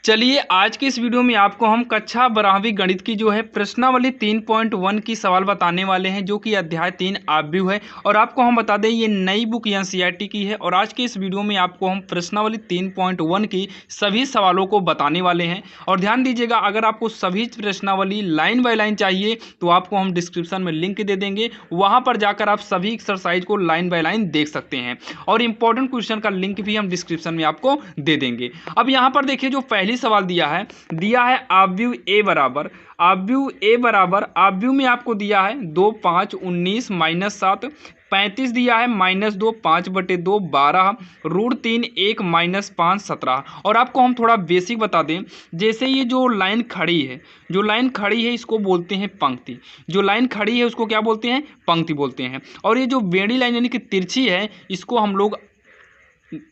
चलिए आज के इस वीडियो में आपको हम कक्षा 12वीं गणित की जो है प्रश्नावली 3.1 की सवाल बताने वाले हैं, जो कि अध्याय 3 आव्यूह है। और आपको हम बता दें ये नई बुक एनसीईआरटी की है। और आज के इस वीडियो में आपको हम प्रश्नावली 3.1 की सभी सवालों को बताने वाले हैं। और ध्यान दीजिएगा, अगर आपको सभी प्रश्नावली लाइन बाय लाइन चाहिए तो आपको हम डिस्क्रिप्शन में लिंक दे देंगे, वहाँ पर जाकर आप सभी एक्सरसाइज को लाइन बाय लाइन देख सकते हैं। और इंपॉर्टेंट क्वेश्चन का लिंक भी हम डिस्क्रिप्शन में आपको दे देंगे। अब यहाँ पर देखिए, जो पहली सवाल दिया है आव्यूह ए बराबर आव्यूह में आपको दिया है 2 5 19 -7 35 दिया है -2 5/2 12 √3 1 -5 17। और आपको हम थोड़ा बेसिक बता दें, जैसे ये जो लाइन खड़ी है इसको बोलते हैं पंक्ति। जो लाइन खड़ी है उसको क्या बोलते हैं? पंक्ति बोलते हैं। और ये जो बेड़ी लाइन यानी कि तिरछी है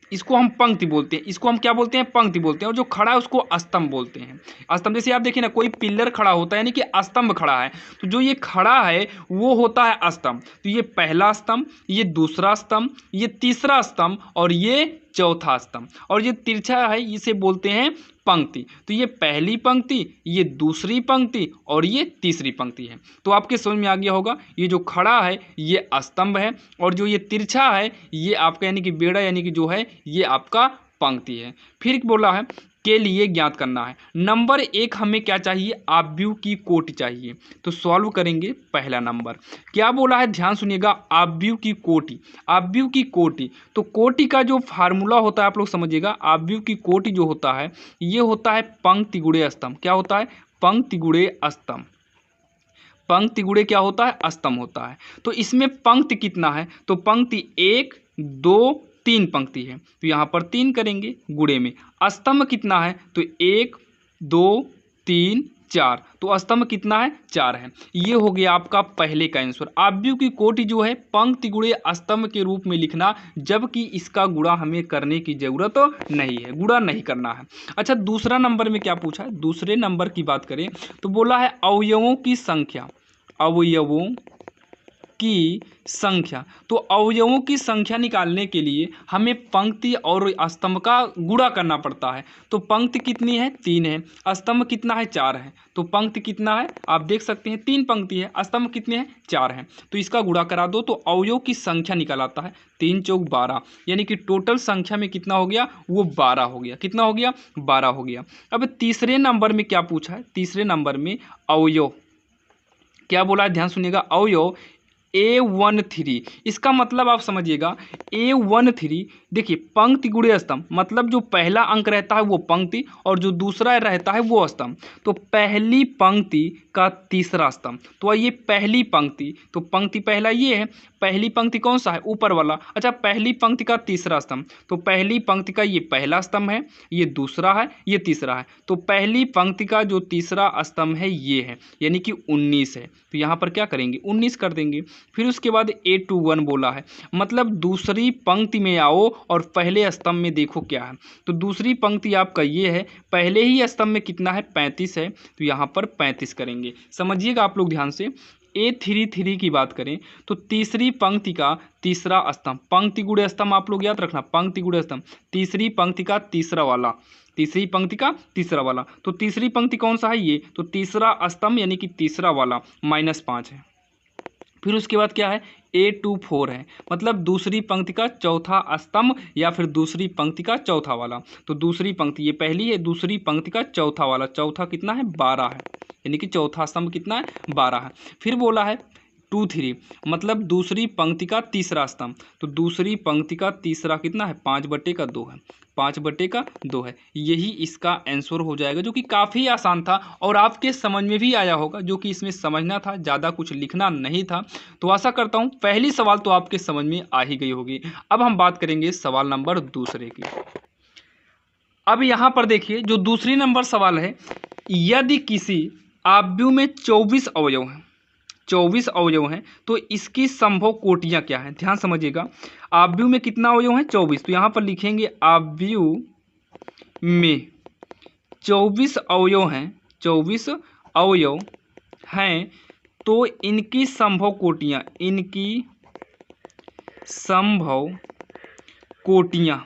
इसको हम पंक्ति बोलते हैं। इसको हम क्या बोलते हैं? पंक्ति बोलते हैं। और जो खड़ा है उसको स्तंभ बोलते हैं। स्तंभ जैसे आप देखिए ना, कोई पिलर खड़ा होता है यानी कि स्तंभ खड़ा है, तो जो ये खड़ा है वो होता है स्तंभ। तो ये पहला स्तंभ, ये दूसरा स्तंभ, ये तीसरा स्तंभ और ये चौथा स्तंभ। और ये तिरछा है इसे बोलते हैं पंक्ति। तो ये पहली पंक्ति, ये दूसरी पंक्ति और ये तीसरी पंक्ति है। तो आपके समझ में आ गया होगा, ये जो खड़ा है ये स्तंभ है और जो ये तिरछा है ये आपका यानी कि बेड़ा यानी कि जो है ये आपका पंक्ति है। फिर बोला है के लिए ज्ञात करना है। नंबर 1 हमें क्या चाहिए? आव्यूह की कोटि चाहिए। तो सॉल्व करेंगे। पहला नंबर क्या बोला है, ध्यान सुनिएगा। आव्यूह की कोटि। तो कोटि का जो फार्मूला होता है आप लोग समझिएगा। आव्यूह की कोटि जो होता है ये होता है पंक्ति गुणे स्तंभ। क्या होता है? पंक्ति गुणे स्तंभ। पंक्ति गुणे क्या होता है? स्तंभ होता है। तो इसमें पंक्ति कितना है? तो पंक्ति 1 2 3 पंक्ति है, तो यहाँ पर 3 करेंगे गुणे में। स्तंभ कितना है? तो 1 2 3 4। तो स्तंभ कितना है? 4 है। ये हो गया आपका पहले का आंसर। आव्यूह की कोटि जो है पंक्ति गुणे स्तंभ के रूप में लिखना, जबकि इसका गुणा हमें करने की जरूरत नहीं है, गुणा नहीं करना है। अच्छा, दूसरा नंबर में क्या पूछा है? दूसरे नंबर की बात करें तो बोला है अवयवों की संख्या। तो अवयवों की संख्या निकालने के लिए हमें पंक्ति और स्तंभ का गुणा करना पड़ता है। तो पंक्ति कितनी है? 3 है। स्तंभ कितना है? 4 है। तो पंक्ति कितना है आप देख सकते हैं, 3 पंक्ति है। स्तंभ कितने हैं? 4 हैं। तो इसका गुणा करा दो तो अवयव की संख्या निकल आता है 3 चौक 12, यानी कि टोटल संख्या में कितना हो गया? वो 12 हो गया। कितना हो गया? 12 हो गया। अब तीसरे नंबर में क्या पूछा है? तीसरे नंबर में अवयव क्या बोला है? ध्यान सुनिएगा। अवयव A13। इसका मतलब आप समझिएगा, A13 देखिए पंक्ति गुणे स्तंभ, मतलब जो पहला अंक रहता है वो पंक्ति और जो दूसरा रहता है वो स्तंभ। तो पहली पंक्ति का तीसरा स्तंभ। तो ये पहली पंक्ति, तो पंक्ति पहला ये है। पहली पंक्ति कौन सा है? ऊपर वाला। अच्छा, पहली पंक्ति का तीसरा स्तंभ, तो पहली पंक्ति का ये पहला स्तंभ है, ये दूसरा है, ये तीसरा है। तो पहली पंक्ति का जो तीसरा स्तंभ है ये है, यानी कि 19 है। तो यहाँ पर क्या करेंगे? 19 कर देंगे। फिर उसके बाद A21 बोला है, मतलब दूसरी पंक्ति में आओ और पहले स्तंभ में देखो क्या है। तो दूसरी पंक्ति आपका ये है, पहले ही स्तंभ में कितना है? 35 है। तो यहाँ पर 35 करेंगे। समझिएगा आप लोग ध्यान से। A33 की बात करें तो तीसरी पंक्ति का तीसरा स्तंभ, पंक्ति गुणे स्तंभ आप लोग याद रखना, पंक्ति गुणे स्तंभ। तीसरी पंक्ति का तीसरा वाला, तीसरी पंक्ति का तीसरा वाला। तो तीसरी पंक्ति कौन सा है? ये। तो तीसरा स्तंभ यानी कि तीसरा वाला -5 है। फिर उसके बाद क्या है? A24 है, मतलब दूसरी पंक्ति का चौथा स्तंभ या फिर दूसरी पंक्ति का चौथा वाला। तो दूसरी पंक्ति ये पहली है, दूसरी पंक्ति का चौथा वाला। चौथा कितना है? 12 है, यानी कि चौथा स्तंभ कितना है? 12 है। फिर बोला है 23, मतलब दूसरी पंक्ति का तीसरा स्तंभ। तो दूसरी पंक्ति का तीसरा कितना है? 5/2 है, 5/2 है। यही इसका आंसर हो जाएगा, जो कि काफ़ी आसान था और आपके समझ में भी आया होगा, जो कि इसमें समझना था, ज़्यादा कुछ लिखना नहीं था। तो आशा करता हूँ पहली सवाल तो आपके समझ में आ ही गई होगी। अब हम बात करेंगे सवाल नंबर दूसरे की। अब यहाँ पर देखिए, जो दूसरी नंबर सवाल है, यदि किसी आव्यूह में 24 अवयव हैं, 24 अवयव हैं, तो इसकी संभव कोटियां क्या हैं? ध्यान समझिएगा। आव्यूह में कितना अवयव हैं? 24। तो यहाँ पर लिखेंगे आव्यूह में 24 अवयव हैं, 24 अवयव हैं, तो इनकी संभव कोटियां, इनकी संभव कोटियां,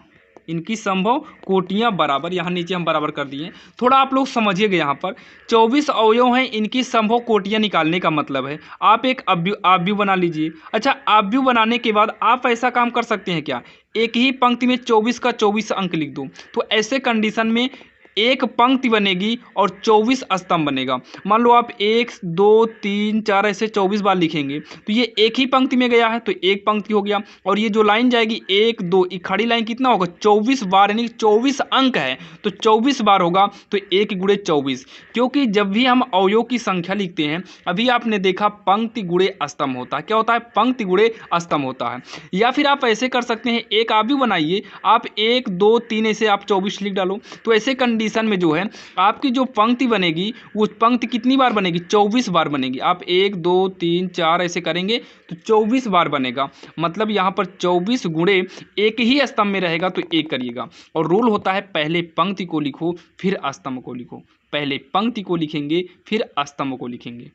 इनकी संभव कोटियां बराबर, यहाँ नीचे हम बराबर कर दिए। थोड़ा आप लोग समझिएगा, यहाँ पर 24 अवयव हैं, इनकी संभव कोटियां निकालने का मतलब है आप एक आव्यूह बना लीजिए। अच्छा, आव्यूह बनाने के बाद आप ऐसा काम कर सकते हैं क्या, एक ही पंक्ति में 24 का 24 अंक लिख दो। तो ऐसे कंडीशन में एक पंक्ति बनेगी और 24 स्तंभ बनेगा। मान लो आप 1 2 3 4 ऐसे 24 बार लिखेंगे तो ये एक ही पंक्ति में गया है तो एक पंक्ति हो गया, और ये जो लाइन जाएगी 1 2, खड़ी लाइन कितना होगा 24 बार, यानी 24 अंक है तो 24 बार होगा, तो 1 गुणे 24। क्योंकि जब भी हम अवयव की संख्या लिखते हैं, अभी आपने देखा पंक्ति गुणे स्तंभ होता है। क्या होता है, पंक्ति गुणे स्तंभ होता है। या फिर आप ऐसे कर सकते हैं, एक आव्यूह बनाइए, आप 1 2 3 ऐसे आप 24 लिख डालो। तो ऐसे कंडीशन में जो है आपकी जो पंक्ति बनेगी वो पंक्ति कितनी बार बनेगी, 24 बार बनेगी। आप 1 2 3 4 ऐसे करेंगे तो 24 बार बनेगा। मतलब यहाँ पर 24 गुणे एक ही स्तंभ में रहेगा तो 1 करिएगा। और रूल होता है पहले पंक्ति को लिखो फिर स्तंभ को लिखो, पहले पंक्ति को लिखेंगे फिर स्तंभ को लिखेंगे।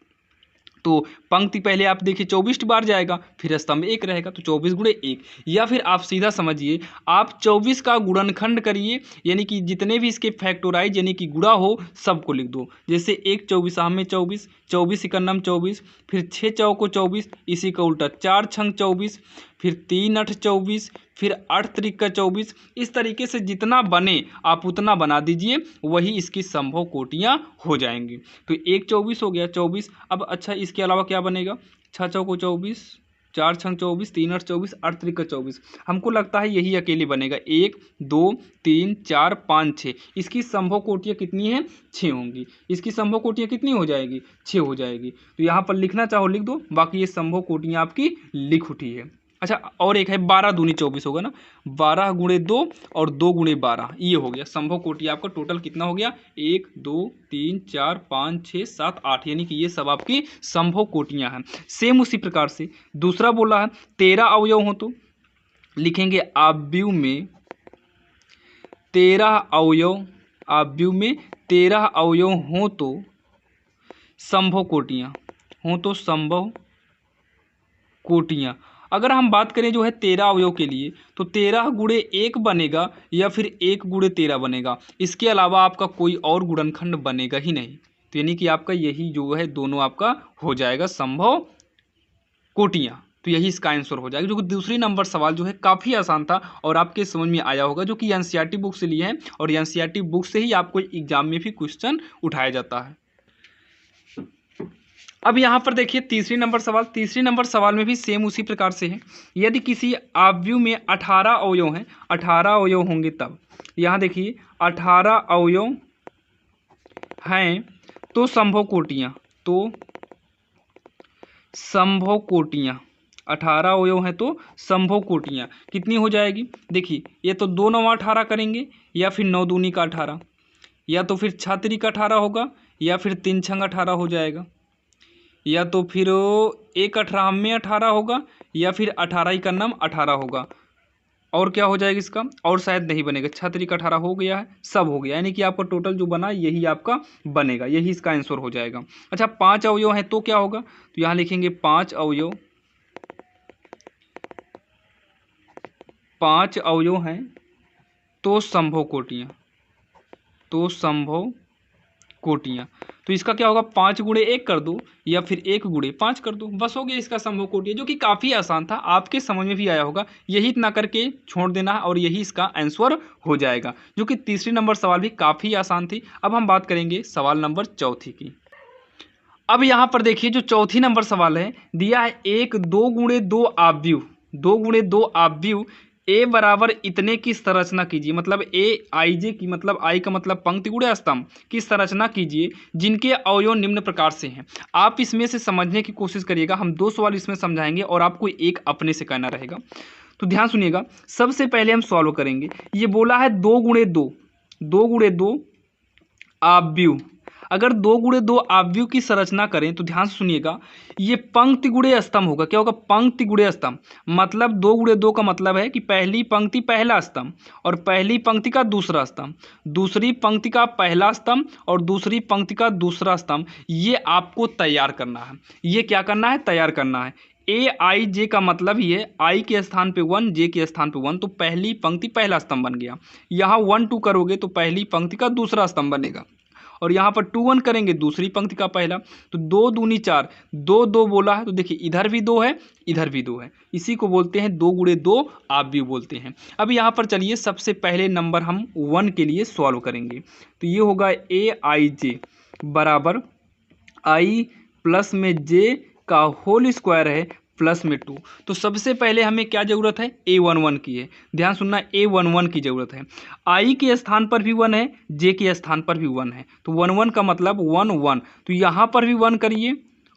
तो पंक्ति पहले आप देखिए 24 बार जाएगा, फिर स्तंभ 1 रहेगा, तो 24 गुणे 1। या फिर आप सीधा समझिए, आप 24 का गुणनखंड करिए, यानी कि जितने भी इसके फैक्टोराइज यानी कि गुणा हो सबको लिख दो। जैसे 1 24 में 24, 24 इकन्नम 24, फिर 6 चौको 24, इसी का उल्टा 4 छंग 24, फिर 3 8 24, फिर 8 त्रिका 24। इस तरीके से जितना बने आप उतना बना दीजिए, वही इसकी संभव कोटियां हो जाएंगी। तो 1 24 हो गया 24। अब अच्छा, इसके अलावा क्या बनेगा, 6 चौको 24, 4 छंग 24, 3 8 24, 8 त्रिका 24। हमको लगता है यही अकेले बनेगा। 1 2 3 4 5 6, इसकी संभव कोटियां कितनी हैं, 6 होंगी। इसकी संभव कोटियां कितनी हो जाएगी, 6 हो जाएगी। तो यहाँ पर लिखना चाहो लिख दो, बाकी ये संभव कोटियां आपकी लिख उठी है। अच्छा, और एक है 12 दूनी 24 होगा ना, 12 गुणे 2 और 2 गुणे 12, ये हो गया संभव कोटि। आपका टोटल कितना हो गया, 1 2 3 4 5 6 7 8, यानी कि ये सब आपकी संभव कोटियां हैं। सेम उसी प्रकार से दूसरा बोला है 13 अवयव हो तो लिखेंगे आव्यूह में 13 अवयव, आव्यूह में 13 अवयव हो तो संभव कोटियां, हो तो संभव कोटियां। अगर हम बात करें जो है 13 अवयव के लिए, तो 13 गुणे 1 बनेगा या फिर 1 गुणे 13 बनेगा। इसके अलावा आपका कोई और गुणनखंड बनेगा ही नहीं। तो यानी कि आपका यही जो है दोनों आपका हो जाएगा संभव कोटियां। तो यही इसका आंसर हो जाएगा। जो कि दूसरी नंबर सवाल जो है काफ़ी आसान था और आपके समझ में आया होगा, जो कि एनसीईआरटी बुक से लिए हैं और एनसीईआरटी बुक से ही आपको एग्जाम में भी क्वेश्चन उठाया जाता है। अब यहाँ पर देखिए तीसरी नंबर सवाल, तीसरी नंबर सवाल में भी सेम उसी प्रकार से है। यदि किसी आव्यूह में 18 अवयव हैं, 18 अवयव होंगे तब, यहाँ देखिए 18 अवयव हैं तो संभव कोटियाँ, तो संभव कोटियाँ 18 अवयव हैं तो संभव कोटियाँ कितनी हो जाएगी। देखिए ये तो 2 9 18 करेंगे, या फिर 9 दूनी का 18, या तो फिर 6 त्रिक 18 होगा, या फिर 3 छंग 18 हो जाएगा, या तो फिर 1 18 में 18 होगा, या फिर 18 इकन्नम 18 होगा। और क्या हो जाएगा इसका, और शायद नहीं बनेगा। 6 त्रिक 18 हो गया है, सब हो गया, यानी कि आपका टोटल जो बना यही आपका बनेगा, यही इसका आंसर हो जाएगा। अच्छा 5 अवयव हैं तो क्या होगा, तो यहाँ लिखेंगे 5 अवयव, 5 अवयव हैं तो संभव कोटियाँ, तो संभव कोटियाँ। तो इसका क्या होगा, 5 गुणे 1 कर दो या फिर 1 गुणे 5 कर दो, बस हो गया इसका संभव कोटियाँ, जो कि काफ़ी आसान था, आपके समझ में भी आया होगा। यही इतना करके छोड़ देना है और यही इसका आंसर हो जाएगा, जो कि तीसरी नंबर सवाल भी काफ़ी आसान थी। अब हम बात करेंगे सवाल नंबर चौथी की। अब यहाँ पर देखिए जो चौथी नंबर सवाल है, दिया है 1 2 गुणे 2 आव्यूह, 2 गुणे 2 आव्यूह ए बराबर इतने की संरचना कीजिए। मतलब ए आई जे की, मतलब आई का मतलब पंक्ति गुणे स्तंभ की संरचना कीजिए जिनके अवयव निम्न प्रकार से हैं। आप इसमें से समझने की कोशिश करिएगा, हम 2 सवाल इसमें समझाएंगे और आपको एक अपने से कहना रहेगा। तो ध्यान सुनिएगा, सबसे पहले हम सॉल्व करेंगे। ये बोला है 2 गुणे 2, 2 गुणे 2 आव्यूह। अगर 2 गुणे 2 आव्यूह की संरचना करें तो ध्यान से सुनिएगा, ये पंक्ति गुणे स्तंभ होगा। क्या होगा, पंक्ति गुणे स्तंभ। मतलब 2 गुणे 2 का मतलब है कि पहली पंक्ति पहला स्तंभ और पहली पंक्ति का दूसरा स्तंभ, दूसरी पंक्ति का पहला स्तंभ और दूसरी पंक्ति का दूसरा स्तंभ। ये आपको तैयार करना है। ये क्या करना है, तैयार करना है। ए आई जे का मतलब ही है आई के स्थान पे 1, जे के स्थान पे 1, तो पहली पंक्ति पहला स्तंभ बन गया। यहाँ 1 2 करोगे तो पहली पंक्ति का दूसरा स्तंभ बनेगा, और यहाँ पर 2 1 करेंगे दूसरी पंक्ति का पहला। तो 2 दूनी 4, 2 2 बोला है तो देखिए इधर भी 2 है, इधर भी 2 है, इसी को बोलते हैं 2 गुणे 2 आप भी बोलते हैं। अब यहाँ पर चलिए सबसे पहले नंबर हम 1 के लिए सॉल्व करेंगे। तो ये होगा ए आई जे बराबर आई प्लस में जे का होल स्क्वायर है प्लस में 2। तो सबसे पहले हमें क्या ज़रूरत है, A11 की है। ध्यान सुनना, A11 की ज़रूरत है। आई के स्थान पर भी 1 है, जे के स्थान पर भी 1 है, तो 1 1 का मतलब 1 1। तो यहाँ पर भी 1 करिए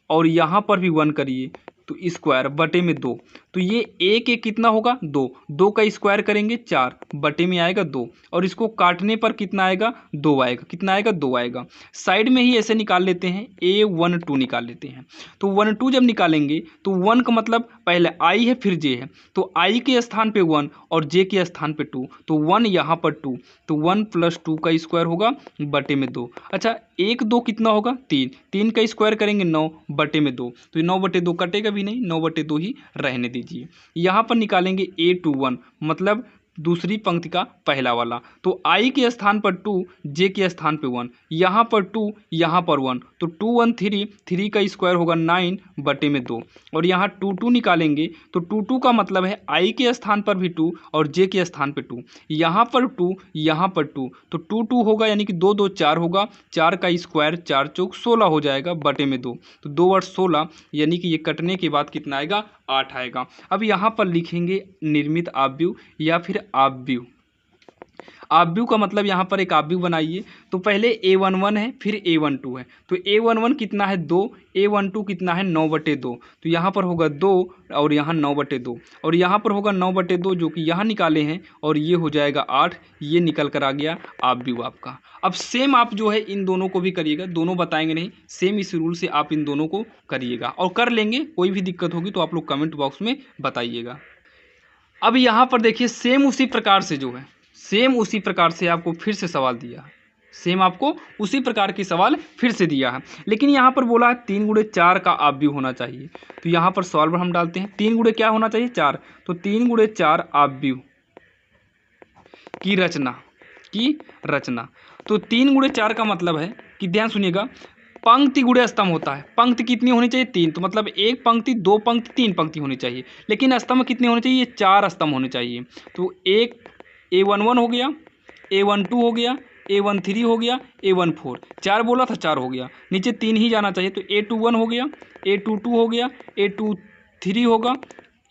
और यहाँ पर भी 1 करिए, तो स्क्वायर बटे में 2। तो ये एक कितना होगा 2, 2 का स्क्वायर करेंगे 4, बटे में आएगा 2, और इसको काटने पर कितना आएगा 2 आएगा। कितना आएगा 2 आएगा। साइड में ही ऐसे निकाल लेते हैं, A12 निकाल लेते हैं। तो 1 2 जब निकालेंगे तो 1 का मतलब पहले आई है फिर जे है, तो आई के स्थान पे 1 और जे के स्थान पे 2, तो 1 यहाँ पर 2, तो 1 + 2 का स्क्वायर होगा बटे में 2। अच्छा 1 2 कितना होगा 3, 3 का स्क्वायर करेंगे 9 बटे में 2, तो 9 बटे 2 कटेगा भी नहीं, 9 बटे 2 ही रहने दीजिए। यहाँ पर निकालेंगे A21 मतलब दूसरी पंक्ति का पहला वाला, तो आई के स्थान पर 2, जे के स्थान पे 1, यहाँ पर 2 यहाँ पर 1, तो 2 1 3, 3 का स्क्वायर होगा 9 बटे में 2, और यहाँ 2 2 निकालेंगे तो 2 2 का मतलब है आई के स्थान पर भी 2 और जे के स्थान पर 2, यहाँ पर 2 यहाँ पर 2, तो 2 2 होगा यानी कि 2 2 4 होगा, 4 का स्क्वायर 4 चौक 16 हो जाएगा बटे में 2, तो 2 8 16, यानी कि ये कटने के बाद कितना आएगा 8 आएगा। अब यहाँ पर लिखेंगे निर्मित आव्यूह या फिर आव्यूह। आव्यूह का मतलब यहाँ पर एक आव्यूह बनाइए, तो पहले A11 है फिर A12 है, तो A11 कितना है 2, A12 कितना है 9 बटे 2, तो यहाँ पर होगा 2 और यहाँ 9 बटे 2, और यहाँ पर होगा 9 बटे 2 जो कि यहाँ निकाले हैं, और ये हो जाएगा 8, ये निकल कर आ गया आव्यूह आपका। अब सेम आप जो है इन दोनों को भी करिएगा, दोनों बताएंगे नहीं, सेम इस रूल से आप इन दोनों को करिएगा और कर लेंगे। कोई भी दिक्कत होगी तो आप लोग कमेंट बॉक्स में बताइएगा। अब यहाँ पर देखिए सेम उसी प्रकार से जो है, सेम उसी प्रकार से आपको फिर से सवाल दिया है, सेम आपको उसी प्रकार की सवाल फिर से दिया है, लेकिन यहाँ पर बोला है 3 गुणे 4 का आव्यूह होना चाहिए। तो यहाँ पर सॉल्वर हम डालते हैं, 3 गुणे क्या होना चाहिए 4, तो 3 गुणे 4 आव्यूह की रचना। तो 3 गुणे 4 का मतलब है कि ध्यान सुनिएगा, पंक्ति गुणे स्तंभ होता है। पंक्ति कितनी होनी चाहिए 3, तो मतलब एक पंक्ति 2 पंक्ति 3 पंक्ति होनी चाहिए, लेकिन स्तंभ कितने होने चाहिए 4 स्तंभ होने चाहिए। तो एक A11 हो गया, A12 हो गया, A13 हो गया, A14, 4 बोला था 4 हो गया, नीचे 3 ही जाना चाहिए, तो A21 हो गया, A22 हो गया, A23 होगा,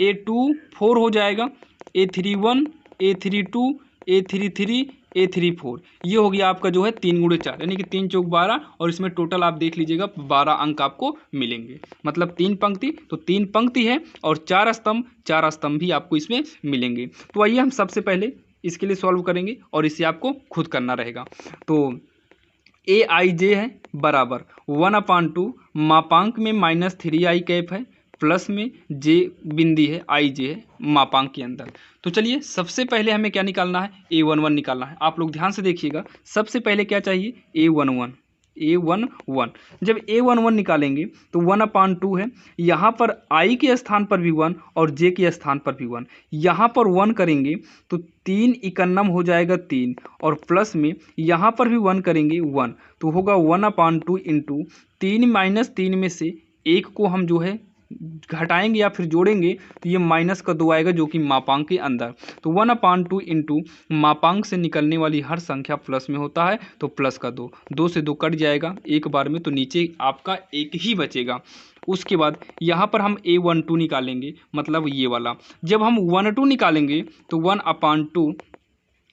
A24 हो जाएगा, A31, A32, A33, A34, ये हो गया आपका जो है 3 गुणे 4, यानी कि 3 चौक 12, और इसमें टोटल आप देख लीजिएगा 12 अंक आपको मिलेंगे। मतलब 3 पंक्ति, तो 3 पंक्ति है और 4 स्तंभ भी आपको इसमें मिलेंगे। तो आइए हम सबसे पहले इसके लिए सॉल्व करेंगे और इसे आपको खुद करना रहेगा। तो ए आई जे है बराबर 1/2 मापांक में -3i कैप है, प्लस में जे बिंदी है, आई जे है मापांक के अंदर। तो चलिए सबसे पहले हमें क्या निकालना है, A11 निकालना है। आप लोग ध्यान से देखिएगा, सबसे पहले क्या चाहिए A11। जब A11 निकालेंगे तो 1/2 है, यहाँ पर आई के स्थान पर भी 1 और जे के स्थान पर भी 1, यहाँ पर 1 करेंगे तो 3 इकन्नम हो जाएगा 3, और प्लस में यहाँ पर भी 1 करेंगे 1, तो होगा 1/2 इंटू 3 - 3 में से एक को हम जो है घटाएंगे या फिर जोड़ेंगे तो ये माइनस का 2 आएगा जो कि मापांक के अंदर। तो 1/2 इंटू मापांक से निकलने वाली हर संख्या प्लस में होता है, तो प्लस का 2, 2 से 2 कट जाएगा एक बार में, तो नीचे आपका एक ही बचेगा। उसके बाद यहाँ पर हम A12 निकालेंगे, मतलब ये वाला। जब हम 1/2 निकालेंगे तो 1/2,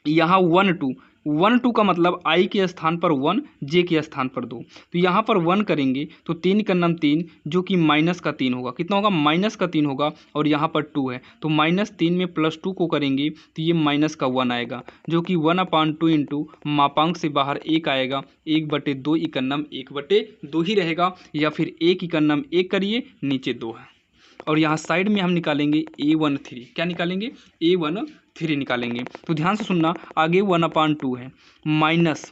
यहाँ 1/2 का मतलब आई के स्थान पर 1, जे के स्थान पर 2, तो यहाँ पर 1 करेंगे तो 3 का नाम 3 जो कि -3 होगा। कितना होगा -3 होगा, और यहाँ पर 2 है तो -3 में +2 को करेंगे तो ये -1 आएगा, जो कि 1/2 इंटू मापांक से बाहर 1 आएगा, 1/2 इकन्नम 1/2 ही रहेगा, या फिर 1 इकन्नम 1 करिए, नीचे 2 है। और यहाँ साइड में हम निकालेंगे A13, क्या निकालेंगे A13 निकालेंगे। तो ध्यान से सुनना, आगे 1/2 है माइनस,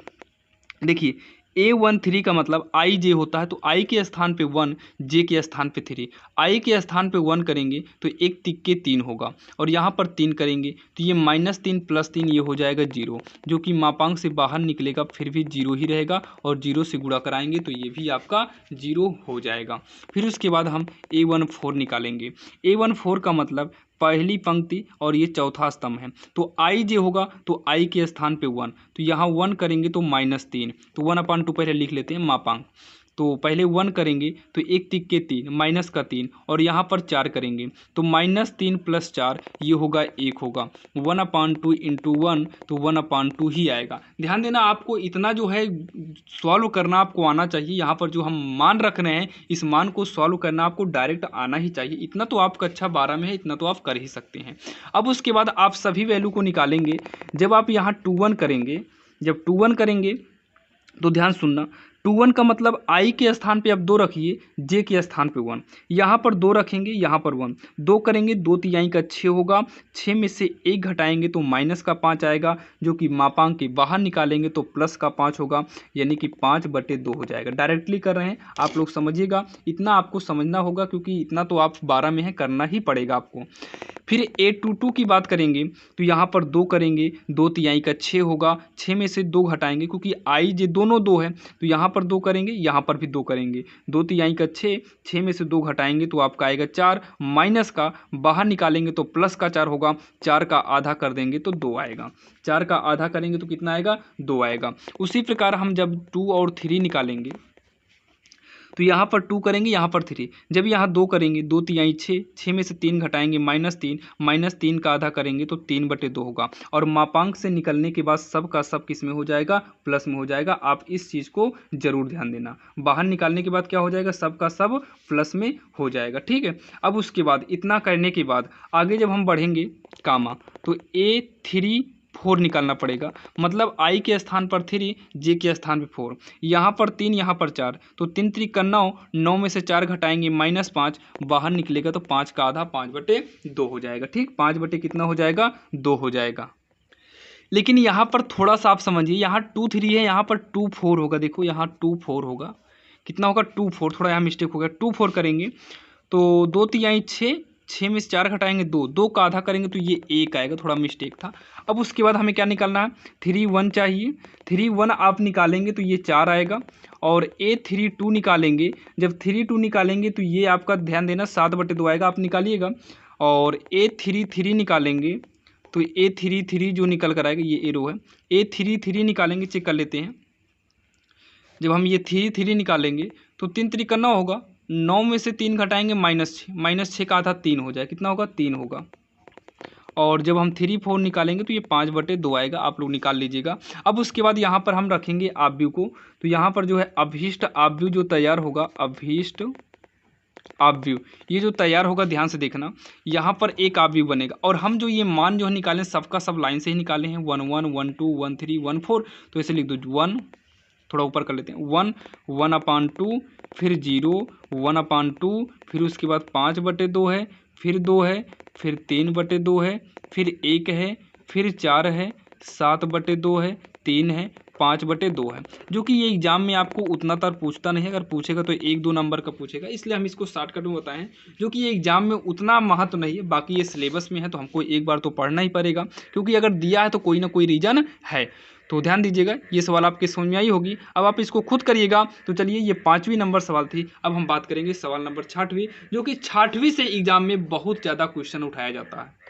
देखिए A13 का मतलब आई जे होता है, तो आई के स्थान पे 1, जे के स्थान पे 3। आई के स्थान पे 1 करेंगे तो एक तिक्के 3 होगा, और यहाँ पर 3 करेंगे तो ये -3 + 3 ये हो जाएगा 0, जो कि मापांक से बाहर निकलेगा, फिर भी 0 ही रहेगा, और 0 से गुणा कराएंगे तो ये भी आपका 0 हो जाएगा। फिर उसके बाद हम A14 निकालेंगे। A14 का मतलब पहली पंक्ति और ये चौथा स्तंभ है, तो आई जे होगा तो आई के स्थान पे 1, तो यहाँ 1 करेंगे तो -3, तो 1/2 पहले लिख लेते हैं मापांक। तो पहले 1 करेंगे तो एक तिक्के 3 माइनस का 3, और यहाँ पर 4 करेंगे तो -3 + 4 ये होगा 1 होगा। 1/2 × 1 तो 1/2 ही आएगा। ध्यान देना, आपको इतना जो है सॉल्व करना आपको आना चाहिए। यहाँ पर जो हम मान रख रहे हैं इस मान को सॉल्व करना आपको डायरेक्ट आना ही चाहिए। इतना तो आप कक्षा 12 में है, इतना तो आप कर ही सकते हैं। अब उसके बाद आप सभी वैल्यू को निकालेंगे। जब आप यहाँ 21 करेंगे, जब 21 करेंगे तो ध्यान सुनना, 21 का मतलब आई के स्थान पे अब 2 रखिए, जे के स्थान पे 1, यहाँ पर 2 रखेंगे, यहाँ पर 1, 2 करेंगे 2 तिहाई का 6 होगा, 6 में से 1 घटाएंगे तो -5 आएगा, जो कि मापांक के बाहर निकालेंगे तो +5 होगा, यानी कि 5/2 हो जाएगा। डायरेक्टली कर रहे हैं, आप लोग समझिएगा, इतना आपको समझना होगा क्योंकि इतना तो आप 12 में है, करना ही पड़ेगा आपको। फिर A22 की बात करेंगे तो यहाँ पर 2 करेंगे, 2 तिहाई का 6 होगा, 6 में से 2 घटाएंगे क्योंकि आई जे दोनों 2 है, तो यहाँ पर 2 करेंगे, यहाँ पर भी 2 करेंगे, 2 तिहाई का 6, 6 में से 2 घटाएंगे तो आपका आएगा 4, माइनस का बाहर निकालेंगे तो प्लस का 4 होगा, 4 का आधा कर देंगे तो 2 आएगा, 4 का आधा करेंगे तो कितना आएगा, 2 आएगा। उसी प्रकार हम जब 2 और 3 निकालेंगे तो यहाँ पर 2 करेंगे, यहाँ पर 3, जब यहाँ 2 करेंगे, 2 तिहाई 6, 6 में से 3 घटाएंगे -3, -3 का आधा करेंगे तो 3/2 होगा, और मापांक से निकलने के बाद सब का सब किस में हो जाएगा, प्लस में हो जाएगा। आप इस चीज़ को जरूर ध्यान देना, बाहर निकालने के बाद क्या हो जाएगा, सब का सब प्लस में हो जाएगा। ठीक है, अब उसके बाद इतना करने के बाद आगे जब हम बढ़ेंगे कामा, तो A34 निकालना पड़ेगा, मतलब आई के स्थान पर 3, जे के स्थान पर 4, यहाँ पर 3, यहाँ पर 4, तो 3 3 का 9, 9 में से 4 घटाएंगे -5, बाहर निकलेगा तो 5 का आधा 5/2 हो जाएगा। ठीक, 5 कितना हो जाएगा, 2 हो जाएगा। लेकिन यहाँ पर थोड़ा सा आप समझिए, यहाँ 2 3 है, यहाँ पर 2 4 होगा। देखो यहाँ 2 4 होगा, कितना होगा, 2 4, थोड़ा यहाँ मिस्टेक हो गया, 2 4 करेंगे तो 2 तिहाई 6, 6 में से 4 घटाएंगे 2, 2 का आधा करेंगे तो ये 1 आएगा, थोड़ा मिस्टेक था। अब उसके बाद हमें क्या निकालना है, 3 1 चाहिए, 3 1 आप निकालेंगे तो ये 4 आएगा, और A32 निकालेंगे, जब 32 निकालेंगे तो ये आपका ध्यान देना 7/2 आएगा, आप निकालिएगा। और A33 निकालेंगे तो A33 जो निकल कर आएगा, ये एरो है, A33 निकालेंगे, चेक कर लेते हैं। जब हम ये 3 निकालेंगे तो 3 3 का 9 होगा, 9 में से 3 घटाएंगे -6, -6 का आधा 3 हो जाए, कितना होगा, 3 होगा। और जब हम 3 4 निकालेंगे तो ये 5/2 आएगा, आप लोग निकाल लीजिएगा। अब उसके बाद यहाँ पर हम रखेंगे आव्यूह को, तो यहाँ पर जो है अभीष्ट आव्यूह जो तैयार होगा, अभीष्ट आव्यूह ये जो तैयार होगा, ध्यान से देखना, यहाँ पर एक आव्यूह बनेगा। और हम जो ये मान जो है निकालें, सबका सब लाइन से ही निकाले हैं, 1 1 1 2 1 3 1 4, तो ऐसे लिख दो 1, थोड़ा ऊपर कर लेते हैं, 1 1/2, फिर 0 1/2, फिर उसके बाद 5/2 है, फिर 2 है, फिर 3/2 है, फिर 1 है, फिर 4 है, 7/2 है, 3 है, 5/2 है, जो कि ये एग्जाम में आपको उतना तर पूछता नहीं है, अगर पूछेगा तो 1 2 नंबर का पूछेगा, इसलिए हम इसको शॉर्टकट में बताएं, जो कि ये एग्जाम में उतना महत्व नहीं है। बाकी ये सिलेबस में है तो हमको एक बार तो पढ़ना ही पड़ेगा, क्योंकि अगर दिया है तो कोई ना कोई रीजन है। तो ध्यान दीजिएगा, ये सवाल आपके समझ में आई होगी। अब आप इसको खुद करिएगा। तो चलिए, ये 5वीं नंबर सवाल थी। अब हम बात करेंगे सवाल नंबर 6वीं, जो कि 6वीं से एग्जाम में बहुत ज़्यादा क्वेश्चन उठाया जाता है।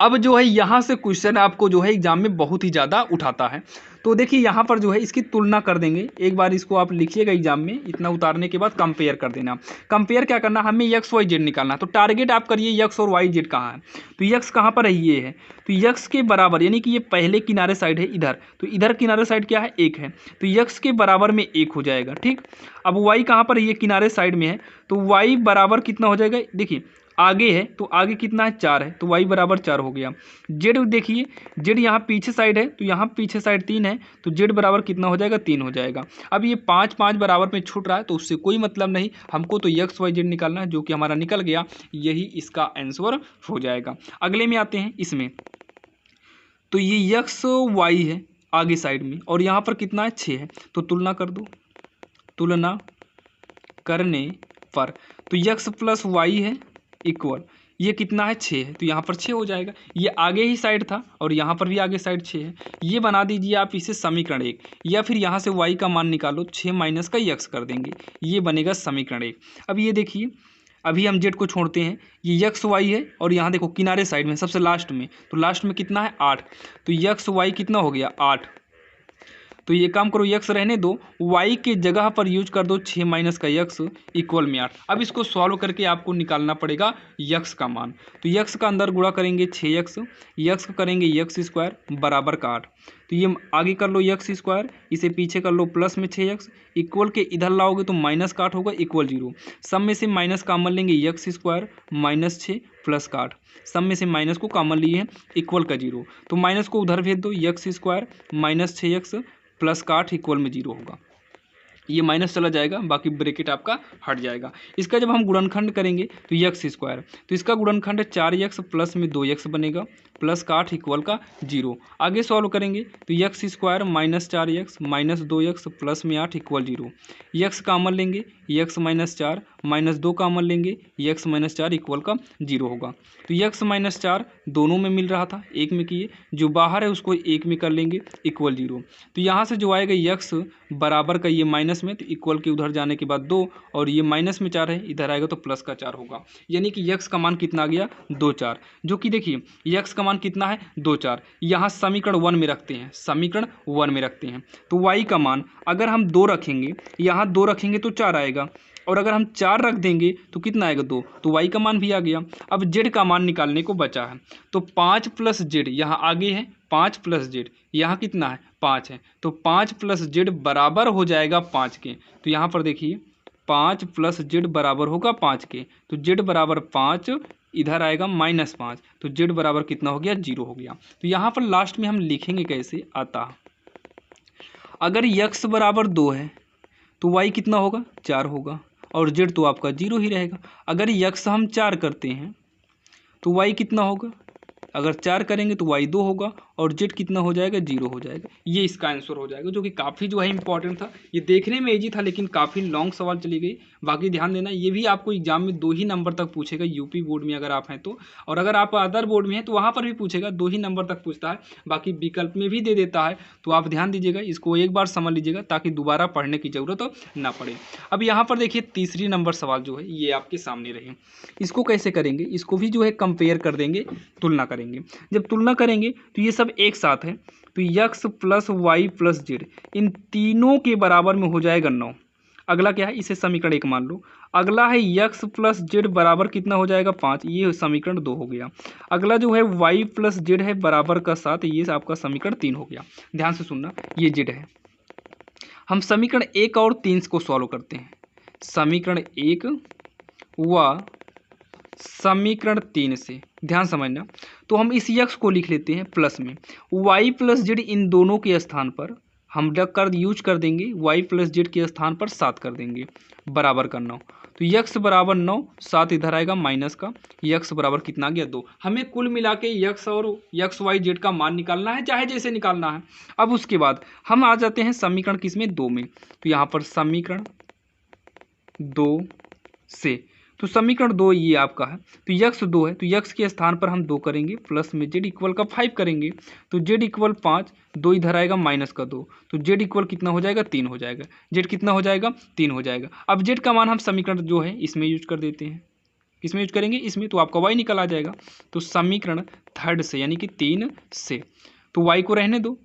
अब जो है यहाँ से क्वेश्चन आपको जो है एग्जाम में बहुत ही ज़्यादा उठाता है। तो देखिए यहाँ पर जो है इसकी तुलना कर देंगे, एक बार इसको आप लिखिएगा एग्जाम में, इतना उतारने के बाद कंपेयर कर देना। कंपेयर क्या करना, हमें एक्स वाई जेड निकालना, तो टारगेट आप करिए एक्स और वाई जेड कहाँ है, तो एक्स कहाँ पर है, ये है, तो एक्स के बराबर, यानी कि ये पहले किनारे साइड है इधर, तो इधर किनारे साइड क्या है, 1 है, तो एक्स के बराबर में 1 हो जाएगा। ठीक, अब वाई कहाँ पर है, ये किनारे साइड में है, तो वाई बराबर कितना हो जाएगा, देखिए आगे है तो आगे कितना है, 4 है, तो y बराबर 4 हो गया। जेड देखिए, जेड यहाँ पीछे साइड है, तो यहाँ पीछे साइड 3 है, तो जेड बराबर कितना हो जाएगा, 3 हो जाएगा। अब ये 5 5 बराबर में छूट रहा है, तो उससे कोई मतलब नहीं, हमको तो एक्स वाई जेड निकालना है, जो कि हमारा निकल गया, यही इसका आंसर हो जाएगा। अगले में आते हैं इसमें, तो ये एक्स वाई है आगे साइड में, और यहाँ पर कितना है 6 है। तो तुलना कर दो, तुलना करने पर तो x प्लस वाई है इक्वल, ये कितना है 6 है, तो यहाँ पर 6 हो जाएगा। ये आगे ही साइड था और यहाँ पर भी आगे साइड 6 है। ये बना दीजिए आप इसे समीकरण 1, या फिर यहाँ से y का मान निकालो, 6 माइनस का x कर देंगे, ये बनेगा समीकरण 1। अब ये देखिए, अभी हम z को छोड़ते हैं, ये x y है और यहाँ देखो किनारे साइड में सबसे लास्ट में, तो लास्ट में कितना है 8, तो x y कितना हो गया 8। तो ये काम करो, x रहने दो, y के जगह पर यूज कर दो 6 माइनस का x इक्वल में 8। अब इसको सॉल्व करके आपको निकालना पड़ेगा x का मान। तो x का अंदर गुणा करेंगे 6x, x का करेंगे x स्क्वायर बराबर का 8। तो ये आगे कर लो x स्क्वायर, इसे पीछे कर लो प्लस में 6x, इक्वल के इधर लाओगे तो माइनस का 8 होगा इक्वल 0। सब में से माइनस कॉमन लेंगे x स्क्वायर माइनस 6 प्लस का 8, सब में से माइनस को कॉमन लिए हैं इक्वल का 0। तो माइनस को उधर भेज दो, x square minus 6x plus का 8 इक्वल में 0 होगा। ये माइनस चला जाएगा, बाकी ब्रैकेट आपका हट जाएगा। इसका जब हम गुणनखंड करेंगे तो x स्क्वायर, तो इसका गुणनखंड 4x प्लस में 2x बनेगा प्लस का 8 इक्वल का 0। आगे सॉल्व करेंगे तो x square minus 4x minus 2x plus में 8 इक्वल 0। x कॉमन लेंगे, x माइनस 4 माइनस 2 कॉमन लेंगे, x माइनस 4 इक्वल का 0 होगा। तो x माइनस 4 दोनों में मिल रहा था, एक में किए, जो बाहर है उसको एक में कर लेंगे इक्वल 0। तो यहाँ से जो आएगा x बराबर का ये माइनस में, तो इक्वल के उधर जाने के बाद 2, और ये माइनस में 4 है, इधर आएगा तो प्लस का 4 होगा। यानी कि x का मान कितना आ गया 2 4, जो कि देखिए x का मान कितना है 2 4। यहाँ समीकरण 1 में रखते हैं, समीकरण 1 में रखते हैं, तो y का मान अगर हम 2 रखेंगे, यहाँ 2 रखेंगे तो 4 आएगा, और अगर हम 4 रख देंगे तो कितना आएगा 2, तो y का मान भी आ गया। अब z का मान निकालने को बचा है, तो 5 प्लस z यहाँ आगे है, 5 प्लस z यहाँ कितना है 5 है, तो 5 प्लस z बराबर हो जाएगा 5 के। तो यहाँ पर देखिए 5 प्लस z बराबर होगा 5 के, तो z बराबर 5, इधर आएगा -5, तो z बराबर कितना हो गया 0 हो गया। तो यहाँ पर लास्ट में हम लिखेंगे कैसे आता, अगर x बराबर 2 है तो y कितना होगा 4 होगा, और z तो आपका 0 ही रहेगा। अगर x हम 4 करते हैं तो y कितना होगा, अगर 4 करेंगे तो y 2 होगा, और z कितना हो जाएगा 0 हो जाएगा। ये इसका आंसर हो जाएगा, जो कि काफ़ी जो है इंपॉर्टेंट था। ये देखने में इजी था लेकिन काफ़ी लॉन्ग सवाल चली गई। बाकी ध्यान देना, ये भी आपको एग्जाम में 2 ही नंबर तक पूछेगा, यूपी बोर्ड में अगर आप हैं तो, और अगर आप अदर बोर्ड में हैं तो वहाँ पर भी पूछेगा, 2 ही नंबर तक पूछता है, बाकी विकल्प में भी दे देता है। तो आप ध्यान दीजिएगा, इसको एक बार समझ लीजिएगा ताकि दोबारा पढ़ने की ज़रूरत ना पड़े। अब यहाँ पर देखिए तीसरी नंबर सवाल जो है ये आपके सामने रहे। इसको कैसे करेंगे, इसको भी जो है कंपेयर कर देंगे, तुलना करेंगे। जब तुलना करेंगे तो ये सब एक साथ है, तो x plus Y plus Z इन तीनों के बराबर में हो जाएगा 9। अगला क्या है, इसे समीकरण 1 मान लो। अगला है x प्लस जेड बराबर कितना हो जाएगा 5, ये समीकरण 2 हो गया। अगला जो है y प्लस जेड है बराबर का 7, ये आपका समीकरण 3 हो गया। ध्यान से सुनना, ये जेड है। हम समीकरण 1 और 3 को सॉल्व करते हैं, समीकरण 1 व समीकरण 3 से, ध्यान समझना। तो हम इस x को लिख लेते हैं प्लस में, y प्लस जेड इन दोनों के स्थान पर हम यूज कर देंगे, y प्लस जेड के स्थान पर 7 कर देंगे बराबर का 9। तो x बराबर 9, 7 इधर आएगा माइनस का, x बराबर कितना गया 2। हमें कुल मिला के x और x y z का मान निकालना है, चाहे जैसे निकालना है। अब उसके बाद हम आ जाते हैं समीकरण किसमें 2 में, तो यहाँ पर समीकरण 2 से, तो समीकरण 2 ये आपका है, तो x 2 है, तो x के स्थान पर हम 2 करेंगे, प्लस में z इक्वल का 5 करेंगे, तो z इक्वल 5, 2 इधर आएगा माइनस का 2, तो z इक्वल कितना हो जाएगा 3 हो जाएगा, z कितना हो जाएगा 3 हो जाएगा। अब z का मान हम समीकरण जो है इसमें यूज कर देते हैं, किसमें यूज करेंगे इसमें, तो आपका y निकल आ जाएगा। तो समीकरण 3 से यानी कि 3 से, तो y को रहने दो,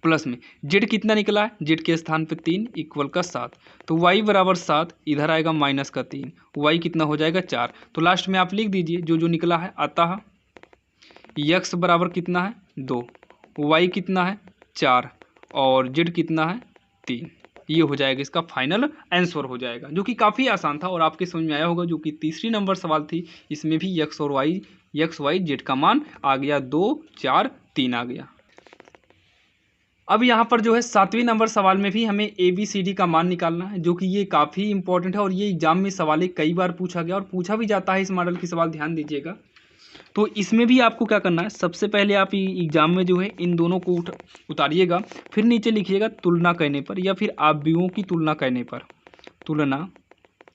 प्लस में z कितना निकला है, z के स्थान पे 3 इक्वल का 7, तो y बराबर 7, इधर आएगा माइनस का 3, y कितना हो जाएगा 4। तो लास्ट में आप लिख दीजिए जो जो निकला है, अतः x बराबर कितना है 2, y कितना है 4, और z कितना है 3। ये हो जाएगा इसका फाइनल आंसर हो जाएगा, जो कि काफ़ी आसान था और आपके समझ में आया होगा। जो कि तीसरी नंबर सवाल थी, इसमें भी x और y z का मान आ गया 2 4 3 आ गया। अब यहाँ पर जो है 7वें नंबर सवाल में भी हमें ABCD का मान निकालना है, जो कि ये काफ़ी इंपॉर्टेंट है और ये एग्जाम में सवाल कई बार पूछा गया और पूछा भी जाता है इस मॉडल की सवाल, ध्यान दीजिएगा। तो इसमें भी आपको क्या करना है, सबसे पहले आप एग्जाम में जो है इन दोनों को उतारिएगा, फिर नीचे लिखिएगा तुलना करने पर या फिर अवयवों की तुलना करने पर, तुलना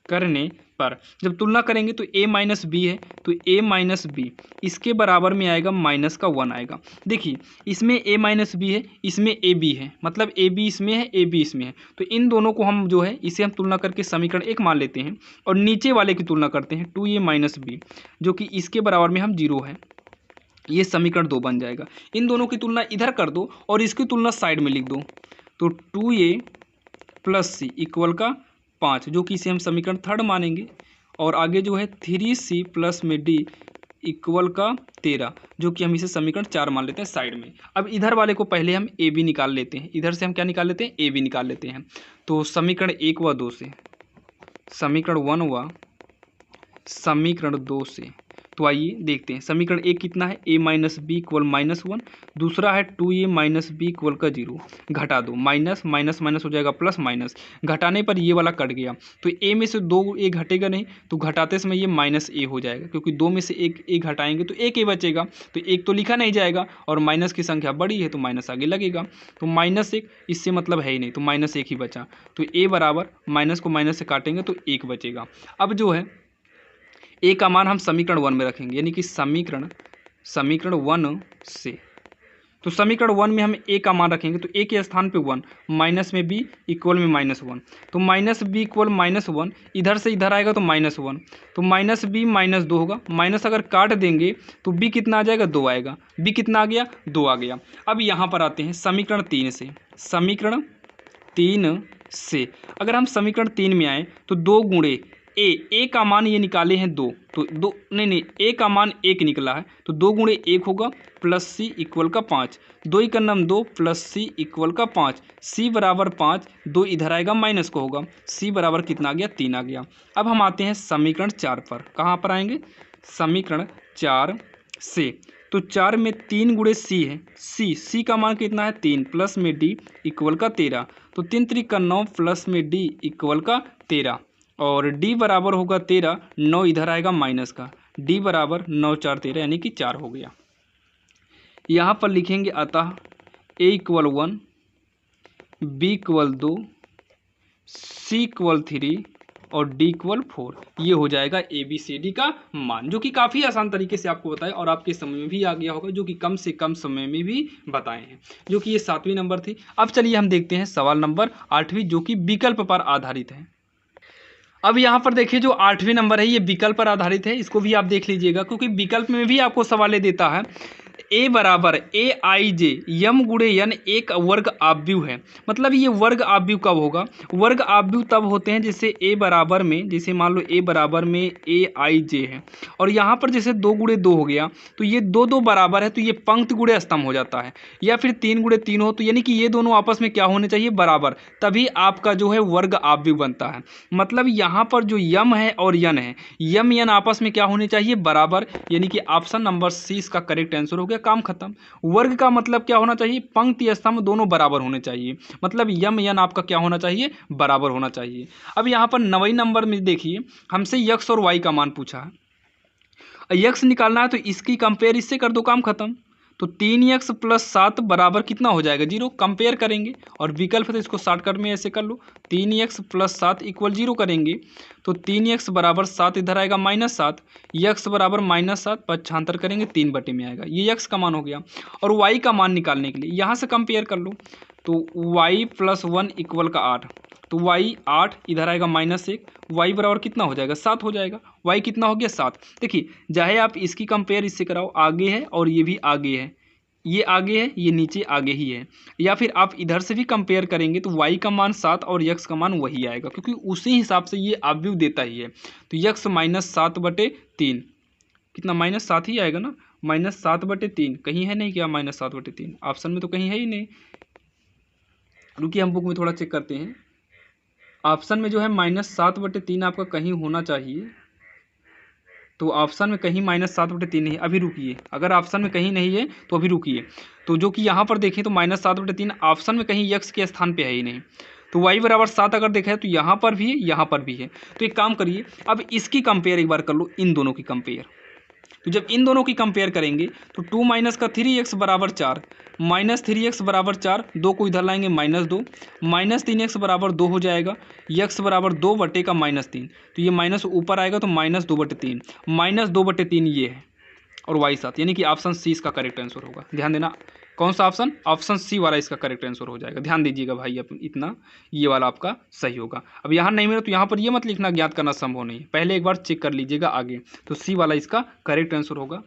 करने पर जब तुलना करेंगे तो a माइनस बी है, तो a माइनस बी इसके बराबर में आएगा माइनस का 1 आएगा। देखिए इसमें a माइनस बी है, इसमें ए बी है, मतलब ए बी इसमें है, ए बी इसमें है, तो इन दोनों को हम जो है इसे हम तुलना करके समीकरण 1 मान लेते हैं और नीचे वाले की तुलना करते हैं 2a माइनस बी, जो कि इसके बराबर में हम 0 है, ये समीकरण 2 बन जाएगा। इन दोनों की तुलना इधर कर दो और इसकी तुलना साइड में लिख दो, तो 2a प्लस सी इक्वल का 5, जो कि इसे हम समीकरण 3 मानेंगे, और आगे जो है 3c प्लस में d इक्वल का 13, जो कि हम इसे समीकरण 4 मान लेते हैं साइड में। अब इधर वाले को पहले हम ए बी निकाल लेते हैं, इधर से हम क्या निकाल लेते हैं, ए बी निकाल लेते हैं। तो समीकरण 1 व 2 से, समीकरण 1 व समीकरण 2 से, तो आइए देखते हैं। समीकरण 1 कितना है, a माइनस बी इक्वल -1, दूसरा है 2a माइनस बी इक्वल का 0, घटा दो, माइनस माइनस माइनस हो जाएगा प्लस, माइनस घटाने पर ये वाला कट गया, तो a में से 2 a घटेगा नहीं, तो घटाते समय ये माइनस a हो जाएगा, क्योंकि 2 में से एक a घटाएंगे तो एक a बचेगा, तो एक तो लिखा नहीं जाएगा और माइनस की संख्या बड़ी है तो माइनस आगे लगेगा, तो -1 इससे मतलब है ही नहीं, तो -1 ही बचा, तो a बराबर माइनस को माइनस से काटेंगे तो 1 बचेगा। अब जो है ए का मान हम समीकरण 1 में रखेंगे, यानी कि समीकरण 1 से, तो समीकरण 1 में हम ए का मान रखेंगे, तो ए के स्थान पे 1, माइनस में बी इक्वल में -1, तो माइनस बी इक्वल -1, इधर से इधर आएगा तो -1, तो माइनस बी -2 होगा, माइनस अगर काट देंगे तो बी कितना आ जाएगा, 2 आएगा, बी कितना आ गया, 2 आ गया। अब यहाँ पर आते हैं समीकरण 3 से, समीकरण 3 से अगर हम समीकरण 3 में आए तो 2 गुणे ए का मान ये निकाले हैं 2, तो 2 नहीं ए का मान 1 निकला है, तो 2 गुणे 1 होगा प्लस सी इक्वल का 5, 2 का नाम 2 प्लस सी इक्वल का 5, सी बराबर 5, 2 इधर आएगा माइनस को होगा, सी बराबर कितना आ गया, 3 आ गया। अब हम आते हैं समीकरण 4 पर, कहाँ पर आएंगे, समीकरण 4 से, तो 4 में 3 गुणे सी है, सी का मान कितना है 3 प्लस में डी इक्वल का 13, तो 3 त्रिक का 9 प्लस में डी इक्वल का 13, और d बराबर होगा 13, 9 इधर आएगा माइनस का, d बराबर 9 4 13 यानी कि 4 हो गया। यहाँ पर लिखेंगे अतः a equal 1, b equal 2, c equal 3 और d इक्वल 4, ये हो जाएगा ABCD का मान, जो कि काफ़ी आसान तरीके से आपको बताया और आपके समय में भी आ गया होगा, जो कि कम से कम समय में भी बताए हैं, जो कि ये 7वीं नंबर थी। अब चलिए हम देखते हैं सवाल नंबर 8वीं, जो कि विकल्प पर आधारित है। अब यहाँ पर देखिए जो 8वीं नंबर है ये विकल्प पर आधारित है, इसको भी आप देख लीजिएगा, क्योंकि विकल्प में भी आपको सवाल देता है। ए बराबर ए आई जे यम गुणे यन एक वर्ग आव्यूह है, मतलब ये वर्ग आव्यूह कब होगा, वर्ग आव्यूह तब होते हैं जैसे ए बराबर में, जैसे मान लो ए बराबर में ए आई जे है और यहाँ पर जैसे 2 गुणे 2 हो गया, तो ये 2 2 बराबर है तो ये पंक्ति गुणे स्तंभ हो जाता है, या फिर 3 गुणे 3 हो तो यानी कि ये दोनों आपस में क्या होने चाहिए, बराबर, तभी आपका जो है वर्ग आव्यूह बनता है। मतलब यहाँ पर जो यम है और यन है, यम यन आपस में क्या होने चाहिए, बराबर, यानी कि ऑप्शन नंबर सी इसका करेक्ट आंसर हो गया, काम खत्म। वर्ग का मतलब क्या होना चाहिए, पंक्ति स्तंभ दोनों बराबर होने चाहिए, मतलब यम यन आपका क्या होना चाहिए, बराबर होना चाहिए। अब यहाँ पर 9वें नंबर में देखिए हमसे यक्स और वाई का मान पूछा है, यक्स निकालना है तो इसकी कंपेयर इससे कर दो, काम खत्म। तो 3x प्लस 7 बराबर कितना हो जाएगा, 0, कंपेयर करेंगे, और विकल्प है तो इसको शॉर्टकट में ऐसे कर लो, 3x प्लस 7 इक्वल 0 करेंगे, तो 3x बराबर 7 इधर आएगा -7, x बराबर -7 पक्षांतर करेंगे 3 बटे में आएगा, ये x का मान हो गया। और y का मान निकालने के लिए यहाँ से कंपेयर कर लो, तो y प्लस 1 इक्वल का 8, तो y 8 इधर आएगा -1, y बराबर कितना हो जाएगा, 7 हो जाएगा, y कितना हो गया 7। देखिए चाहे आप इसकी कंपेयर इससे कराओ, आगे है और ये भी आगे है, ये आगे है ये नीचे आगे ही है, या फिर आप इधर से भी कंपेयर करेंगे तो y का मान 7 और x का मान वही आएगा, क्योंकि उसी हिसाब से ये आव्यूह देता ही है। तो x -7/3 कितना, -7 ही आएगा ना, -7/3 कहीं है नहीं क्या, -7/3 ऑप्शन में तो कहीं है ही नहीं, रुकिए हम बुक में थोड़ा चेक करते हैं। ऑप्शन में जो है -7/3 आपका कहीं होना चाहिए, तो ऑप्शन में कहीं -7/3 नहीं है, अभी रुकिए, अगर ऑप्शन में कहीं नहीं है तो अभी रुकिए, तो जो कि यहाँ पर देखें तो -7/3 ऑप्शन में कहीं x के स्थान पे है ही नहीं, तो y बराबर 7 अगर देखा है तो यहाँ पर भी है यहाँ पर भी है। तो एक काम करिए, अब इसकी कंपेयर एक बार कर लो, इन दोनों की कंपेयर, तो जब इन दोनों की कंपेयर करेंगे तो 2 माइनस का 3x बराबर 4, माइनस 3x बराबर 4, 2 को इधर लाएंगे -2, माइनस 3x बराबर 2 हो जाएगा, x बराबर 2 बटे का -3, तो ये माइनस ऊपर आएगा तो -2/3, -2/3 ये है और y 7, यानी कि ऑप्शन सी इसका करेक्ट आंसर होगा। ध्यान देना, कौन सा ऑप्शन? ऑप्शन सी वाला इसका करेक्ट आंसर हो जाएगा। ध्यान दीजिएगा भाई, इतना ये वाला आपका सही होगा। अब यहाँ नहीं मिला तो यहाँ पर ये मत लिखना ज्ञात करना संभव नहीं, पहले एक बार चेक कर लीजिएगा आगे, तो सी वाला इसका करेक्ट आंसर होगा।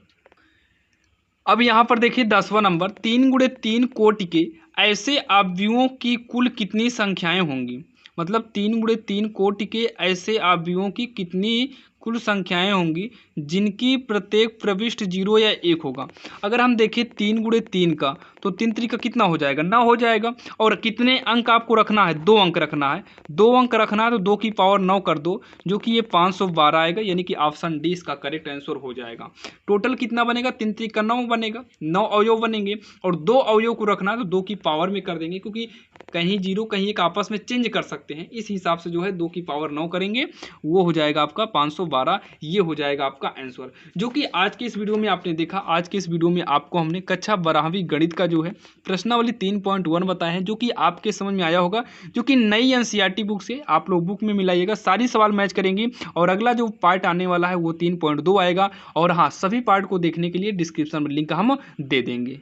अब यहाँ पर देखिए 10वां नंबर, 3 गुणे 3 कोटि के ऐसे अवयवों की कुल कितनी संख्याएं होंगी? मतलब 3 गुणे 3 कोटि के ऐसे अवयवों की कितनी कुल संख्याएं होंगी जिनकी प्रत्येक प्रविष्ट 0 या 1 होगा। अगर हम देखें 3 गुणे 3 का, तो 3 3 कितना हो जाएगा? 9 हो जाएगा। और कितने अंक आपको रखना है? 2 अंक रखना है। 2 अंक रखना है तो 2 की पावर 9 कर दो, जो कि ये 512 आएगा, यानी कि ऑप्शन डी इसका करेक्ट आंसर हो जाएगा। टोटल कितना बनेगा? 3 3 का 9 बनेगा, 9 अवयव बनेंगे और 2 अवयव को रखना है तो 2 की पावर में कर देंगे, क्योंकि कहीं 0 कहीं एक आपस में चेंज कर सकते हैं, इस हिसाब से जो है 2 की पावर 9 करेंगे, वो हो जाएगा आपका 512। ये हो जाएगा आपका आंसर, जो कि आज के इस वीडियो में आपने देखा। आज के इस वीडियो में आपको हमने कक्षा 12वीं गणित का जो है प्रश्नावली 3.1 बताया है, जो कि आपके समझ में आया होगा, जो कि नई एनसीईआरटी बुक से आप लोग बुक में मिलाइएगा, सारी सवाल मैच करेंगे। और अगला जो पार्ट आने वाला है वो 3.2 आएगा। और हाँ, सभी पार्ट को देखने के लिए डिस्क्रिप्शन में लिंक हम दे देंगे।